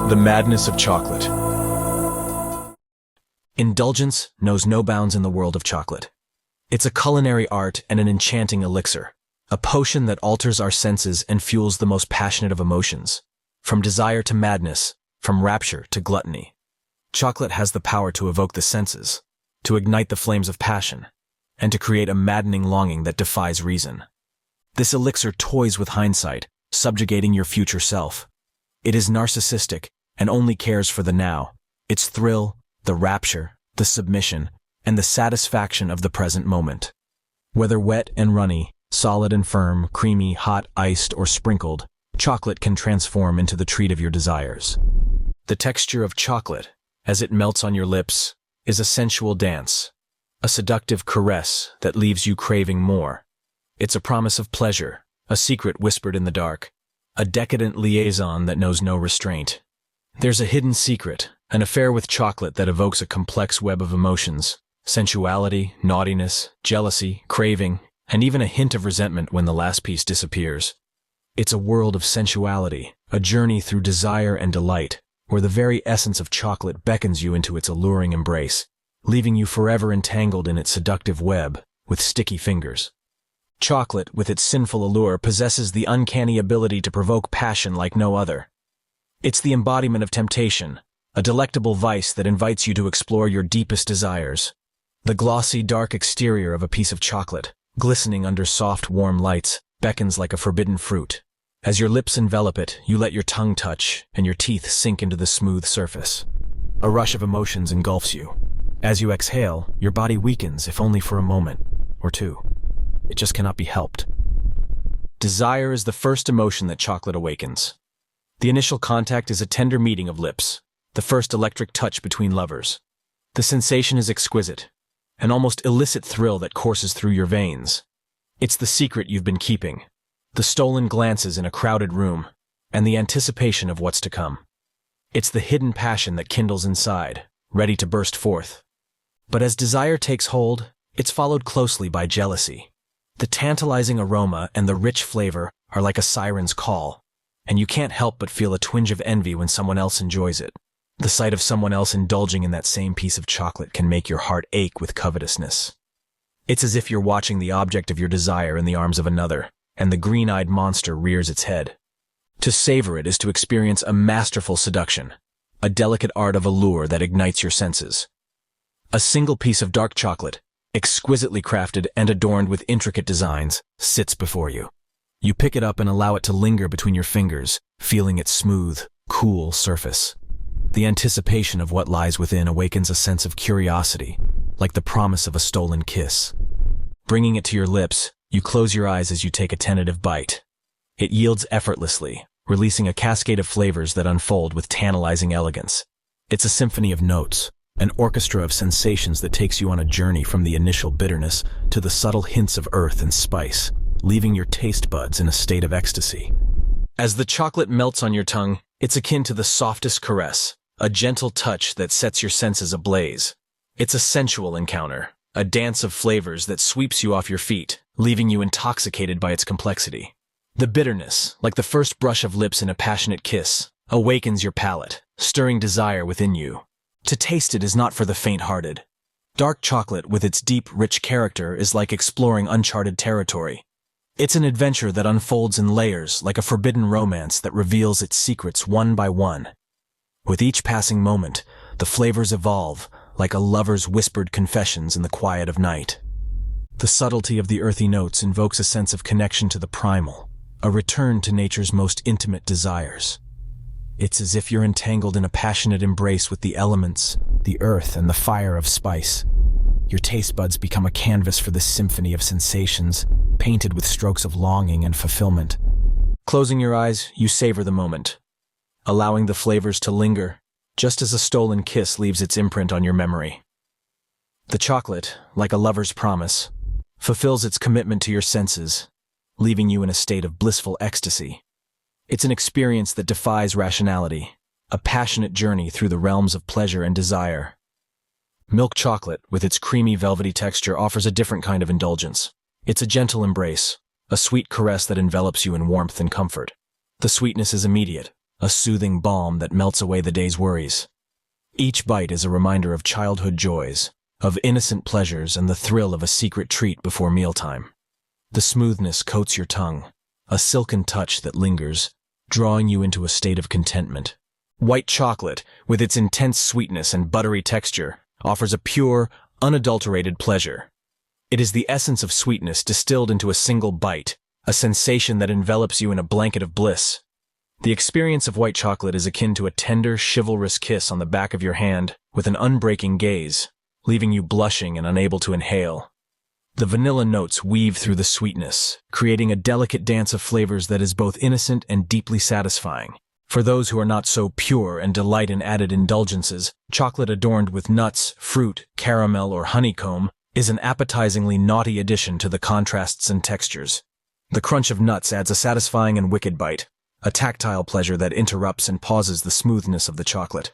The madness of chocolate. Indulgence knows no bounds in the world of chocolate. It's a culinary art and an enchanting elixir, a potion that alters our senses and fuels the most passionate of emotions. From desire to madness, from rapture to gluttony. Chocolate has the power to evoke the senses, to ignite the flames of passion, and to create a maddening longing that defies reason. This elixir toys with hindsight, subjugating your future self. It is narcissistic and only cares for the now, its thrill, the rapture, the submission, and the satisfaction of the present moment. Whether wet and runny, solid and firm, creamy, hot, iced, or sprinkled, chocolate can transform into the treat of your desires. The texture of chocolate, as it melts on your lips, is a sensual dance, a seductive caress that leaves you craving more. It's a promise of pleasure, a secret whispered in the dark, a decadent liaison that knows no restraint. There's a hidden secret, an affair with chocolate that evokes a complex web of emotions, sensuality, naughtiness, jealousy, craving, and even a hint of resentment when the last piece disappears. It's a world of sensuality, a journey through desire and delight, where the very essence of chocolate beckons you into its alluring embrace, leaving you forever entangled in its seductive web, with sticky fingers. Chocolate, with its sinful allure, possesses the uncanny ability to provoke passion like no other. It's the embodiment of temptation, a delectable vice that invites you to explore your deepest desires. The glossy, dark exterior of a piece of chocolate, glistening under soft, warm lights, beckons like a forbidden fruit. As your lips envelop it, you let your tongue touch, and your teeth sink into the smooth surface. A rush of emotions engulfs you. As you exhale, your body weakens, if only for a moment or two. It just cannot be helped. Desire is the first emotion that chocolate awakens. The initial contact is a tender meeting of lips, the first electric touch between lovers. The sensation is exquisite, an almost illicit thrill that courses through your veins. It's the secret you've been keeping, the stolen glances in a crowded room, and the anticipation of what's to come. It's the hidden passion that kindles inside, ready to burst forth. But as desire takes hold, it's followed closely by jealousy. The tantalizing aroma and the rich flavor are like a siren's call, and you can't help but feel a twinge of envy when someone else enjoys it. The sight of someone else indulging in that same piece of chocolate can make your heart ache with covetousness. It's as if you're watching the object of your desire in the arms of another, and the green-eyed monster rears its head. To savor it is to experience a masterful seduction, a delicate art of allure that ignites your senses. A single piece of dark chocolate, exquisitely crafted and adorned with intricate designs, sits before you. You pick it up and allow it to linger between your fingers, feeling its smooth, cool surface. The anticipation of what lies within awakens a sense of curiosity, like the promise of a stolen kiss. Bringing it to your lips, you close your eyes as you take a tentative bite. It yields effortlessly, releasing a cascade of flavors that unfold with tantalizing elegance. It's a symphony of notes, an orchestra of sensations that takes you on a journey from the initial bitterness to the subtle hints of earth and spice, leaving your taste buds in a state of ecstasy. As the chocolate melts on your tongue, it's akin to the softest caress, a gentle touch that sets your senses ablaze. It's a sensual encounter, a dance of flavors that sweeps you off your feet, leaving you intoxicated by its complexity. The bitterness, like the first brush of lips in a passionate kiss, awakens your palate, stirring desire within you. To taste it is not for the faint-hearted. Dark chocolate, with its deep, rich character, is like exploring uncharted territory. It's an adventure that unfolds in layers, like a forbidden romance that reveals its secrets one by one. With each passing moment, the flavors evolve, like a lover's whispered confessions in the quiet of night. The subtlety of the earthy notes invokes a sense of connection to the primal, a return to nature's most intimate desires. It's as if you're entangled in a passionate embrace with the elements, the earth, and the fire of spice. Your taste buds become a canvas for this symphony of sensations, painted with strokes of longing and fulfillment. Closing your eyes, you savor the moment, allowing the flavors to linger, just as a stolen kiss leaves its imprint on your memory. The chocolate, like a lover's promise, fulfills its commitment to your senses, leaving you in a state of blissful ecstasy. It's an experience that defies rationality, a passionate journey through the realms of pleasure and desire. Milk chocolate, with its creamy, velvety texture, offers a different kind of indulgence. It's a gentle embrace, a sweet caress that envelops you in warmth and comfort. The sweetness is immediate, a soothing balm that melts away the day's worries. Each bite is a reminder of childhood joys, of innocent pleasures and the thrill of a secret treat before mealtime. The smoothness coats your tongue, a silken touch that lingers, drawing you into a state of contentment. White chocolate, with its intense sweetness and buttery texture, offers a pure, unadulterated pleasure. It is the essence of sweetness distilled into a single bite, a sensation that envelops you in a blanket of bliss. The experience of white chocolate is akin to a tender, chivalrous kiss on the back of your hand with an unbreaking gaze, leaving you blushing and unable to inhale. The vanilla notes weave through the sweetness, creating a delicate dance of flavors that is both innocent and deeply satisfying. For those who are not so pure and delight in added indulgences, chocolate adorned with nuts, fruit, caramel, or honeycomb is an appetizingly naughty addition to the contrasts and textures. The crunch of nuts adds a satisfying and wicked bite, a tactile pleasure that interrupts and pauses the smoothness of the chocolate.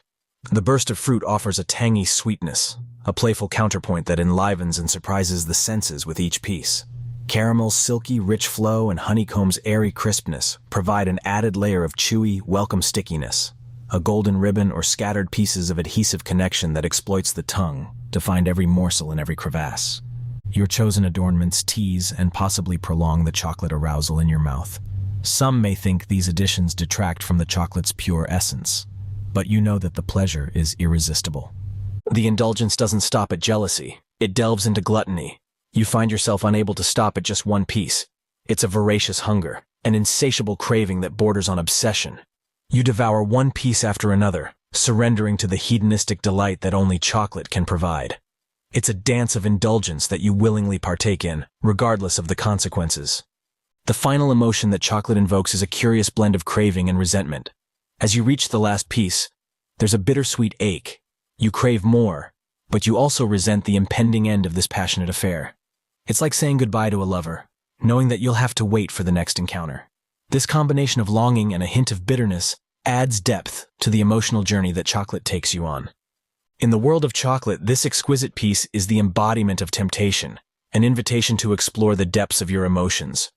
The burst of fruit offers a tangy sweetness, a playful counterpoint that enlivens and surprises the senses with each piece. Caramel's silky, rich flow and honeycomb's airy crispness provide an added layer of chewy, welcome stickiness, a golden ribbon or scattered pieces of adhesive connection that exploits the tongue to find every morsel in every crevasse. Your chosen adornments tease and possibly prolong the chocolate arousal in your mouth. Some may think these additions detract from the chocolate's pure essence, but you know that the pleasure is irresistible. The indulgence doesn't stop at jealousy. It delves into gluttony. You find yourself unable to stop at just one piece. It's a voracious hunger, an insatiable craving that borders on obsession. You devour one piece after another, surrendering to the hedonistic delight that only chocolate can provide. It's a dance of indulgence that you willingly partake in, regardless of the consequences. The final emotion that chocolate invokes is a curious blend of craving and resentment. As you reach the last piece, there's a bittersweet ache. You crave more, but you also resent the impending end of this passionate affair. It's like saying goodbye to a lover, knowing that you'll have to wait for the next encounter. This combination of longing and a hint of bitterness adds depth to the emotional journey that chocolate takes you on. In the world of chocolate, this exquisite piece is the embodiment of temptation, an invitation to explore the depths of your emotions.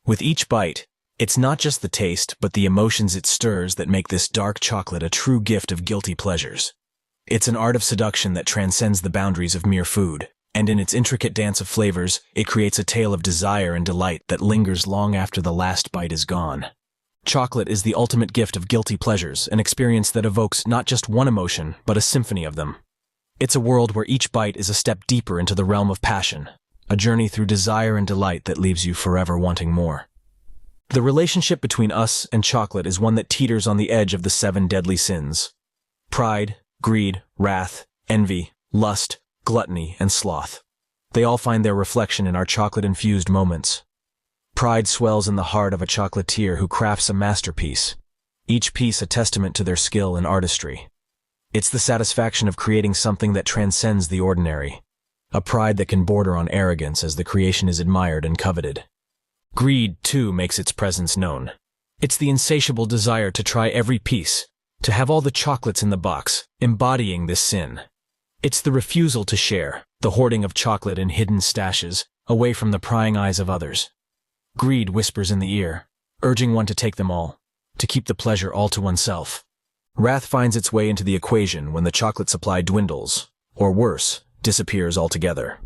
With each bite, it's not just the taste, but the emotions it stirs that make this dark chocolate a true gift of guilty pleasures. It's an art of seduction that transcends the boundaries of mere food, and in its intricate dance of flavors, it creates a tale of desire and delight that lingers long after the last bite is gone. Chocolate is the ultimate gift of guilty pleasures, an experience that evokes not just one emotion, but a symphony of them. It's a world where each bite is a step deeper into the realm of passion, a journey through desire and delight that leaves you forever wanting more. The relationship between us and chocolate is one that teeters on the edge of the 7 deadly sins: pride, greed, wrath, envy, lust, gluttony, and sloth. They all find their reflection in our chocolate-infused moments. Pride swells in the heart of a chocolatier who crafts a masterpiece, each piece a testament to their skill and artistry. It's the satisfaction of creating something that transcends the ordinary, a pride that can border on arrogance as the creation is admired and coveted. Greed, too, makes its presence known. It's the insatiable desire to try every piece, to have all the chocolates in the box, embodying this sin. It's the refusal to share, the hoarding of chocolate in hidden stashes, away from the prying eyes of others. Greed whispers in the ear, urging one to take them all, to keep the pleasure all to oneself. Wrath finds its way into the equation when the chocolate supply dwindles, or worse, disappears altogether.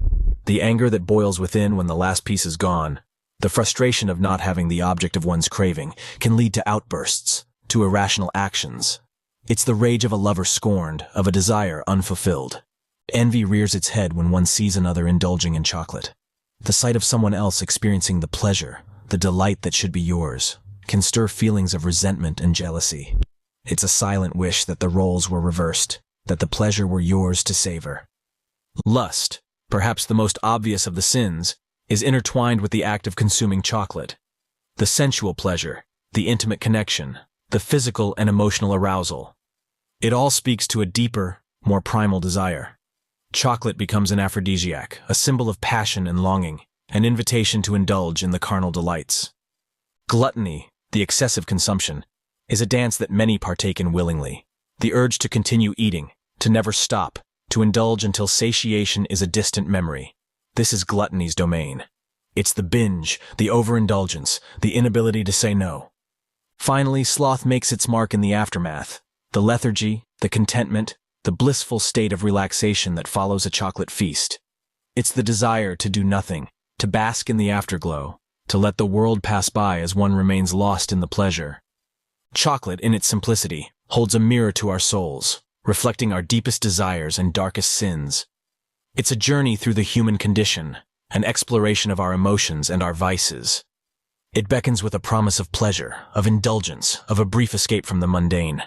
The anger that boils within when the last piece is gone, the frustration of not having the object of one's craving, can lead to outbursts, to irrational actions. It's the rage of a lover scorned, of a desire unfulfilled. Envy rears its head when one sees another indulging in chocolate. The sight of someone else experiencing the pleasure, the delight that should be yours, can stir feelings of resentment and jealousy. It's a silent wish that the roles were reversed, that the pleasure were yours to savor. Lust, perhaps the most obvious of the sins, is intertwined with the act of consuming chocolate. The sensual pleasure, the intimate connection, the physical and emotional arousal. It all speaks to a deeper, more primal desire. Chocolate becomes an aphrodisiac, a symbol of passion and longing, an invitation to indulge in the carnal delights. Gluttony, the excessive consumption, is a dance that many partake in willingly. The urge to continue eating, to never stop, to indulge until satiation is a distant memory. This is gluttony's domain. It's the binge, the overindulgence, the inability to say no. Finally, sloth makes its mark in the aftermath. The lethargy, the contentment, the blissful state of relaxation that follows a chocolate feast. It's the desire to do nothing, to bask in the afterglow, to let the world pass by as one remains lost in the pleasure. Chocolate, in its simplicity, holds a mirror to our souls, reflecting our deepest desires and darkest sins. It's a journey through the human condition, an exploration of our emotions and our vices. It beckons with a promise of pleasure, of indulgence, of a brief escape from the mundane.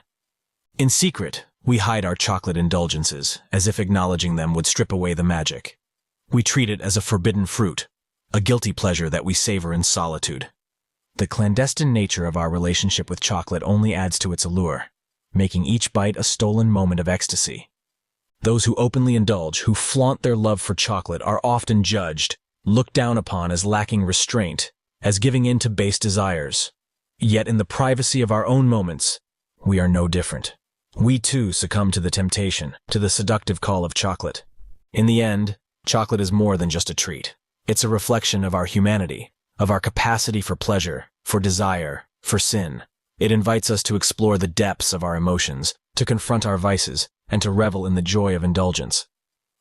In secret, we hide our chocolate indulgences, as if acknowledging them would strip away the magic. We treat it as a forbidden fruit, a guilty pleasure that we savor in solitude. The clandestine nature of our relationship with chocolate only adds to its allure, making each bite a stolen moment of ecstasy. Those who openly indulge, who flaunt their love for chocolate, are often judged, looked down upon as lacking restraint, as giving in to base desires. Yet in the privacy of our own moments, we are no different. We too succumb to the temptation, to the seductive call of chocolate. In the end, chocolate is more than just a treat. It's a reflection of our humanity, of our capacity for pleasure, for desire, for sin. It invites us to explore the depths of our emotions, to confront our vices, and to revel in the joy of indulgence.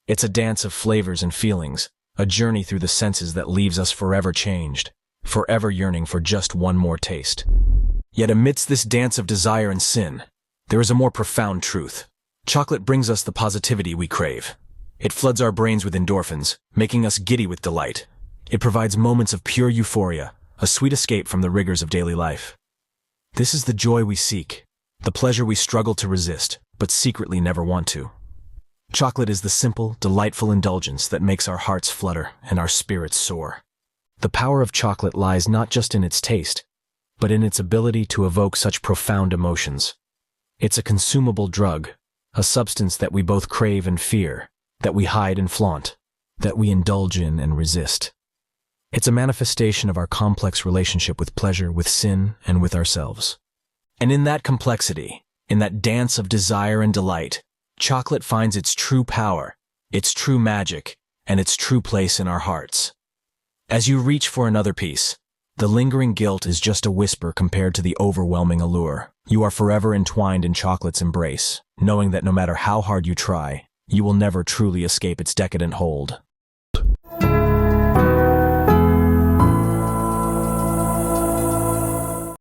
It's a dance of flavors and feelings, a journey through the senses that leaves us forever changed, forever yearning for just one more taste. Yet amidst this dance of desire and sin, there is a more profound truth. Chocolate brings us the positivity we crave. It floods our brains with endorphins, making us giddy with delight. It provides moments of pure euphoria, a sweet escape from the rigors of daily life. This is the joy we seek, the pleasure we struggle to resist, but secretly never want to. Chocolate is the simple, delightful indulgence that makes our hearts flutter and our spirits soar. The power of chocolate lies not just in its taste, but in its ability to evoke such profound emotions. It's a consumable drug, a substance that we both crave and fear, that we hide and flaunt, that we indulge in and resist. It's a manifestation of our complex relationship with pleasure, with sin, and with ourselves. And in that complexity, in that dance of desire and delight, chocolate finds its true power, its true magic, and its true place in our hearts. As you reach for another piece, the lingering guilt is just a whisper compared to the overwhelming allure. You are forever entwined in chocolate's embrace, knowing that no matter how hard you try, you will never truly escape its decadent hold.